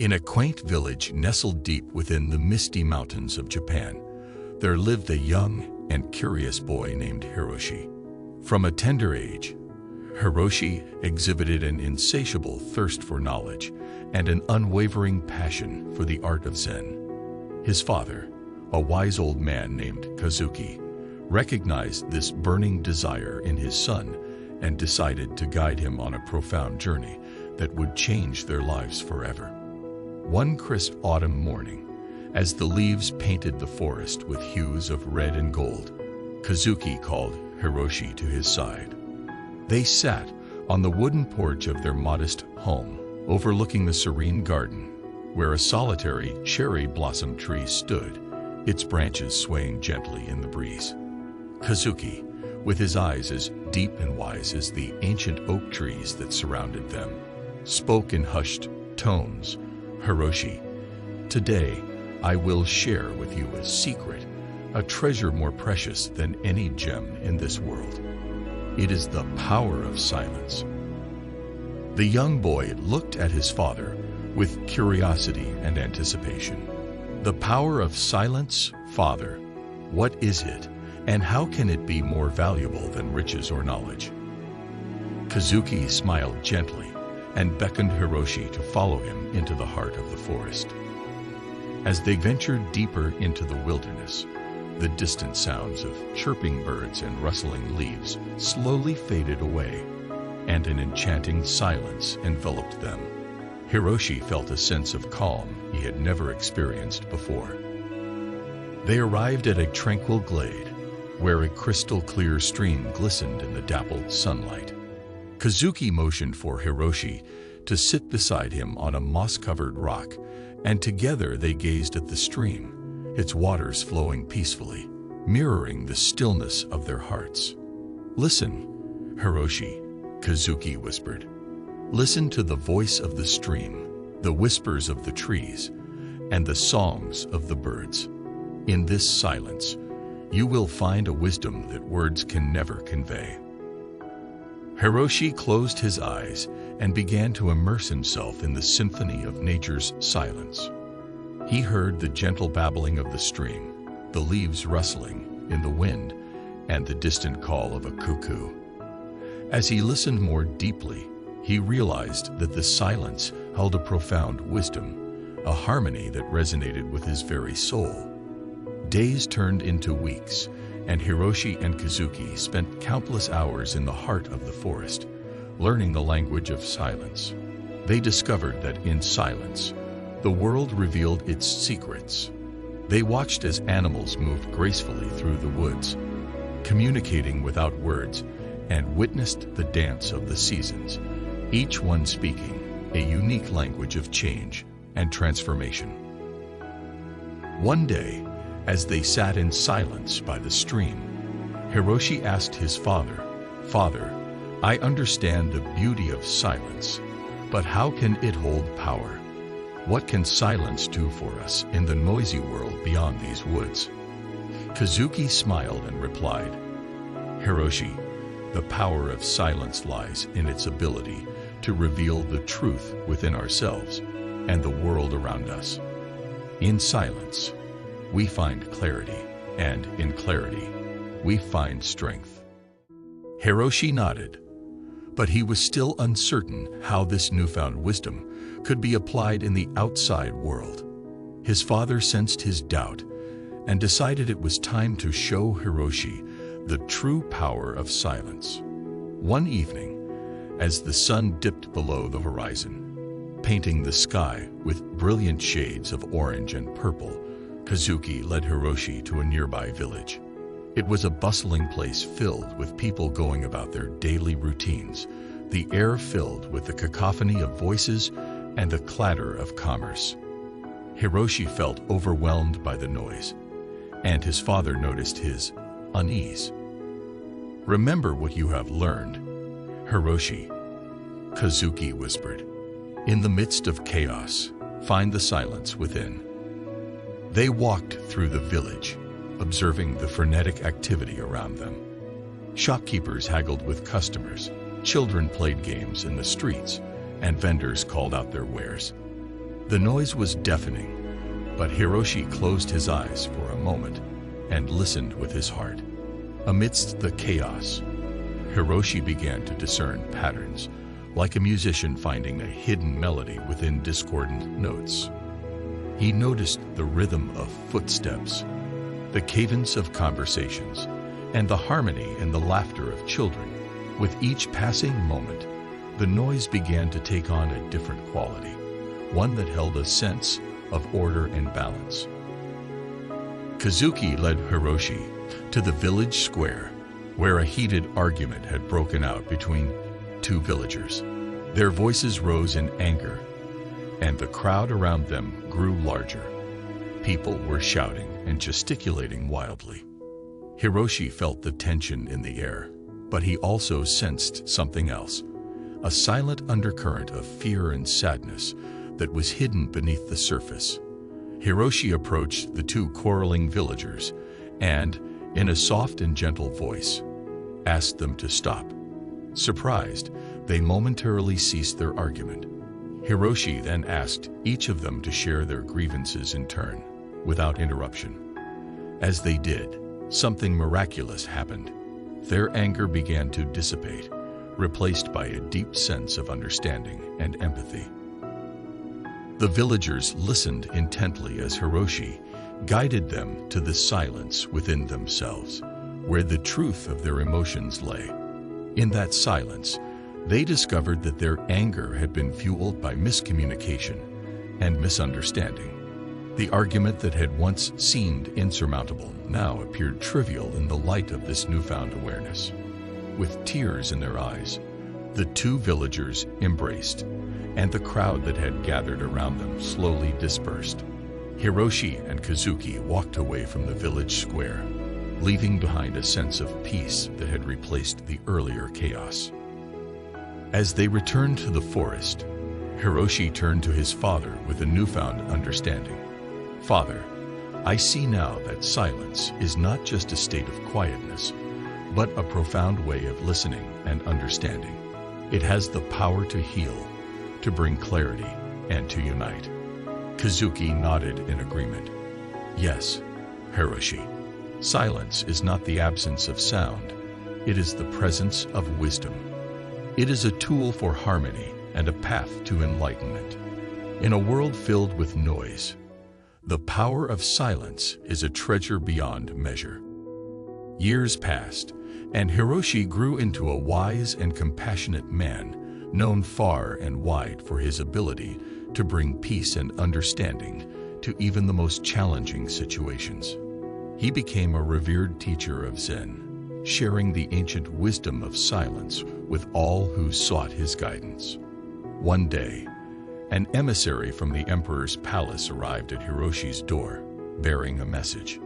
In a quaint village nestled deep within the misty mountains of Japan, there lived a young and curious boy named Hiroshi. From a tender age, Hiroshi exhibited an insatiable thirst for knowledge and an unwavering passion for the art of Zen. His father, a wise old man named Kazuki, recognized this burning desire in his son and decided to guide him on a profound journey that would change their lives forever. One crisp autumn morning, as the leaves painted the forest with hues of red and gold, Kazuki called Hiroshi to his side. They sat on the wooden porch of their modest home, overlooking the serene garden, where a solitary cherry blossom tree stood, its branches swaying gently in the breeze. Kazuki, with his eyes as deep and wise as the ancient oak trees that surrounded them, spoke in hushed tones. Hiroshi, today I will share with you a secret, a treasure more precious than any gem in this world. It is the power of silence. The young boy looked at his father with curiosity and anticipation. The power of silence, father, what is it, and how can it be more valuable than riches or knowledge? Kazuki smiled gently and beckoned Hiroshi to follow him into the heart of the forest. As they ventured deeper into the wilderness, the distant sounds of chirping birds and rustling leaves slowly faded away, and an enchanting silence enveloped them. Hiroshi felt a sense of calm he had never experienced before. They arrived at a tranquil glade, where a crystal-clear stream glistened in the dappled sunlight. Kazuki motioned for Hiroshi to sit beside him on a moss-covered rock, and together they gazed at the stream, its waters flowing peacefully, mirroring the stillness of their hearts. "Listen, Hiroshi," Kazuki whispered. "Listen to the voice of the stream, the whispers of the trees, and the songs of the birds. In this silence, you will find a wisdom that words can never convey." Hiroshi closed his eyes and began to immerse himself in the symphony of nature's silence. He heard the gentle babbling of the stream, the leaves rustling in the wind, and the distant call of a cuckoo. As he listened more deeply, he realized that the silence held a profound wisdom, a harmony that resonated with his very soul. Days turned into weeks, and Hiroshi and Kazuki spent countless hours in the heart of the forest, learning the language of silence. They discovered that in silence, the world revealed its secrets. They watched as animals moved gracefully through the woods, communicating without words, and witnessed the dance of the seasons, each one speaking a unique language of change and transformation. One day, as they sat in silence by the stream, Hiroshi asked his father, "Father, I understand the beauty of silence, but how can it hold power? What can silence do for us in the noisy world beyond these woods?" Kazuki smiled and replied, "Hiroshi, the power of silence lies in its ability to reveal the truth within ourselves and the world around us. In silence, we find clarity, and in clarity, we find strength." Hiroshi nodded, but he was still uncertain how this newfound wisdom could be applied in the outside world. His father sensed his doubt and decided it was time to show Hiroshi the true power of silence. One evening, as the sun dipped below the horizon, painting the sky with brilliant shades of orange and purple, Kazuki led Hiroshi to a nearby village. It was a bustling place filled with people going about their daily routines, the air filled with the cacophony of voices and the clatter of commerce. Hiroshi felt overwhelmed by the noise, and his father noticed his unease. "Remember what you have learned, Hiroshi," Kazuki whispered. "In the midst of chaos, find the silence within." They walked through the village, observing the frenetic activity around them. Shopkeepers haggled with customers, children played games in the streets, and vendors called out their wares. The noise was deafening, but Hiroshi closed his eyes for a moment and listened with his heart. Amidst the chaos, Hiroshi began to discern patterns, like a musician finding a hidden melody within discordant notes. He noticed the rhythm of footsteps, the cadence of conversations, and the harmony and the laughter of children. With each passing moment, the noise began to take on a different quality, one that held a sense of order and balance. Kazuki led Hiroshi to the village square, where a heated argument had broken out between two villagers. Their voices rose in anger, and the crowd around them grew larger. People were shouting and gesticulating wildly. Hiroshi felt the tension in the air, but he also sensed something else, a silent undercurrent of fear and sadness that was hidden beneath the surface. Hiroshi approached the two quarreling villagers and, in a soft and gentle voice, asked them to stop. Surprised, they momentarily ceased their argument. Hiroshi then asked each of them to share their grievances in turn, without interruption. As they did, something miraculous happened. Their anger began to dissipate, replaced by a deep sense of understanding and empathy. The villagers listened intently as Hiroshi guided them to the silence within themselves, where the truth of their emotions lay. In that silence, they discovered that their anger had been fueled by miscommunication and misunderstanding. The argument that had once seemed insurmountable now appeared trivial in the light of this newfound awareness. With tears in their eyes, the two villagers embraced, and the crowd that had gathered around them slowly dispersed. Hiroshi and Kazuki walked away from the village square, leaving behind a sense of peace that had replaced the earlier chaos. As they returned to the forest, Hiroshi turned to his father with a newfound understanding. "Father, I see now that silence is not just a state of quietness, but a profound way of listening and understanding. It has the power to heal, to bring clarity, and to unite." Kazuki nodded in agreement. "Yes, Hiroshi, silence is not the absence of sound. It is the presence of wisdom. It is a tool for harmony and a path to enlightenment. In a world filled with noise, the power of silence is a treasure beyond measure." Years passed, and Hiroshi grew into a wise and compassionate man, known far and wide for his ability to bring peace and understanding to even the most challenging situations. He became a revered teacher of Zen, sharing the ancient wisdom of silence with all who sought his guidance. One day, an emissary from the emperor's palace arrived at Hiroshi's door, bearing a message.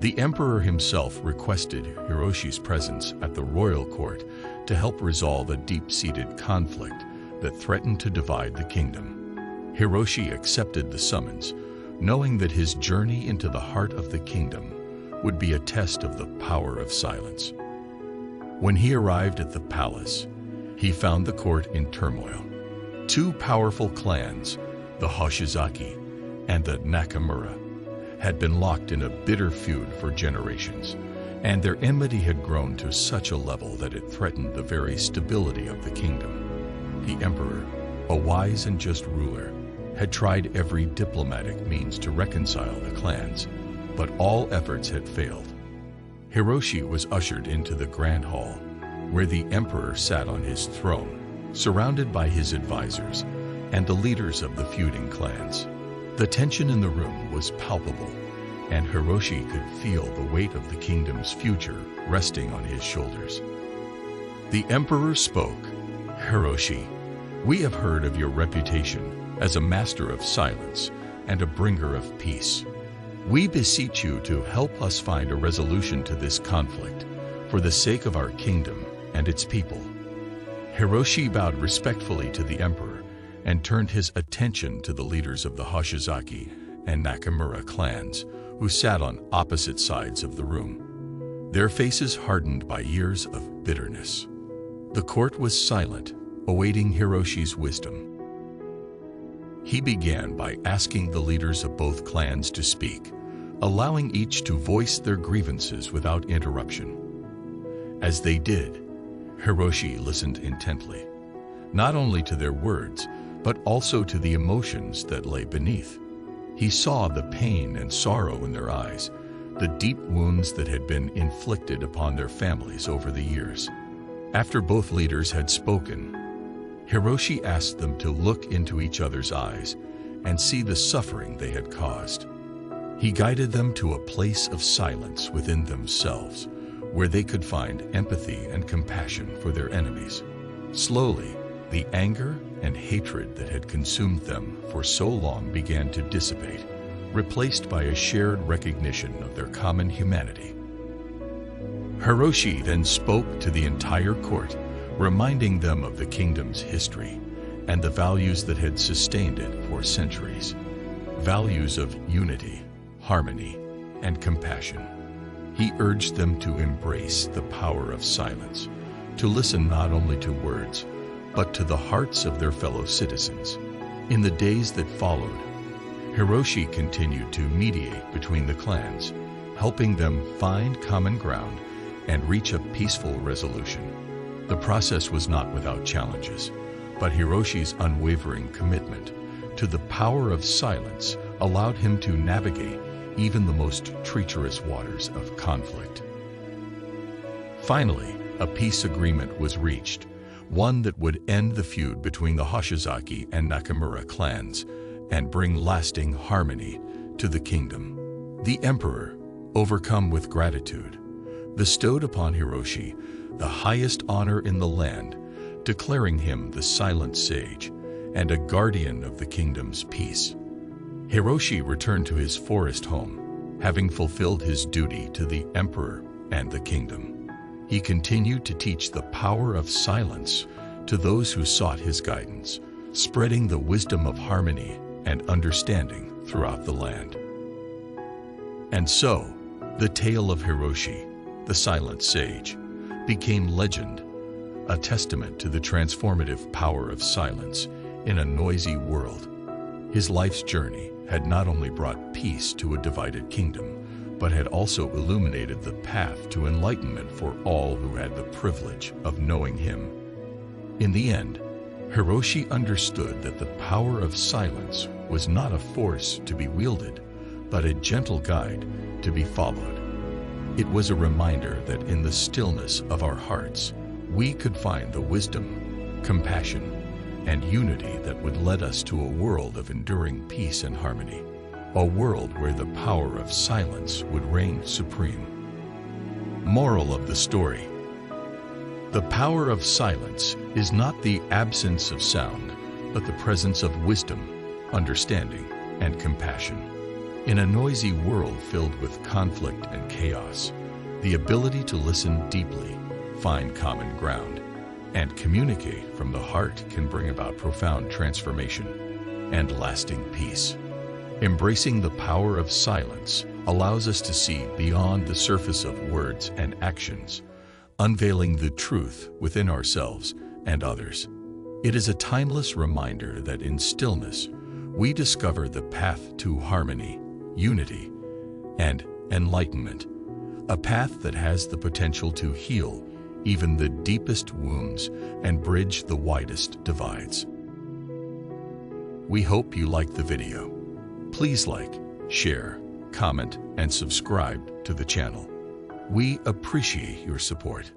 The emperor himself requested Hiroshi's presence at the royal court to help resolve a deep-seated conflict that threatened to divide the kingdom. Hiroshi accepted the summons, knowing that his journey into the heart of the kingdom would be a test of the power of silence. When he arrived at the palace, he found the court in turmoil. Two powerful clans, the Hoshizaki and the Nakamura, had been locked in a bitter feud for generations, and their enmity had grown to such a level that it threatened the very stability of the kingdom. The emperor, a wise and just ruler, had tried every diplomatic means to reconcile the clans, but all efforts had failed. Hiroshi was ushered into the grand hall, where the emperor sat on his throne, surrounded by his advisors and the leaders of the feuding clans. The tension in the room was palpable, and Hiroshi could feel the weight of the kingdom's future resting on his shoulders. The emperor spoke. "Hiroshi, we have heard of your reputation as a master of silence and a bringer of peace. We beseech you to help us find a resolution to this conflict for the sake of our kingdom and its people." Hiroshi bowed respectfully to the emperor and turned his attention to the leaders of the Hoshizaki and Nakamura clans, who sat on opposite sides of the room, their faces hardened by years of bitterness. The court was silent, awaiting Hiroshi's wisdom. He began by asking the leaders of both clans to speak, allowing each to voice their grievances without interruption. As they did, Hiroshi listened intently, not only to their words, but also to the emotions that lay beneath. He saw the pain and sorrow in their eyes, the deep wounds that had been inflicted upon their families over the years. After both leaders had spoken, Hiroshi asked them to look into each other's eyes and see the suffering they had caused. He guided them to a place of silence within themselves, where they could find empathy and compassion for their enemies. Slowly, the anger and hatred that had consumed them for so long began to dissipate, replaced by a shared recognition of their common humanity. Hiroshi then spoke to the entire court, reminding them of the kingdom's history and the values that had sustained it for centuries. Values of unity, harmony, and compassion. He urged them to embrace the power of silence, to listen not only to words, but to the hearts of their fellow citizens. In the days that followed, Hiroshi continued to mediate between the clans, helping them find common ground and reach a peaceful resolution. The process was not without challenges, but Hiroshi's unwavering commitment to the power of silence allowed him to navigate even the most treacherous waters of conflict. Finally, a peace agreement was reached, one that would end the feud between the Hoshizaki and Nakamura clans and bring lasting harmony to the kingdom. The emperor, overcome with gratitude, bestowed upon Hiroshi the highest honor in the land, declaring him the silent sage and a guardian of the kingdom's peace. Hiroshi returned to his forest home, having fulfilled his duty to the emperor and the kingdom. He continued to teach the power of silence to those who sought his guidance, spreading the wisdom of harmony and understanding throughout the land. And so, the tale of Hiroshi, the silent sage, became legend, a testament to the transformative power of silence in a noisy world. His life's journey had not only brought peace to a divided kingdom, but had also illuminated the path to enlightenment for all who had the privilege of knowing him. In the end, Hiroshi understood that the power of silence was not a force to be wielded, but a gentle guide to be followed. It was a reminder that in the stillness of our hearts, we could find the wisdom, compassion, and unity that would lead us to a world of enduring peace and harmony, a world where the power of silence would reign supreme. Moral of the story: the power of silence is not the absence of sound, but the presence of wisdom, understanding, and compassion. In a noisy world filled with conflict and chaos, the ability to listen deeply, find common ground, and communicate from the heart can bring about profound transformation and lasting peace. Embracing the power of silence allows us to see beyond the surface of words and actions, unveiling the truth within ourselves and others. It is a timeless reminder that in stillness, we discover the path to harmony, unity, and enlightenment, a path that has the potential to heal even the deepest wounds and bridge the widest divides. We hope you liked the video. Please like, share, comment, and subscribe to the channel. We appreciate your support.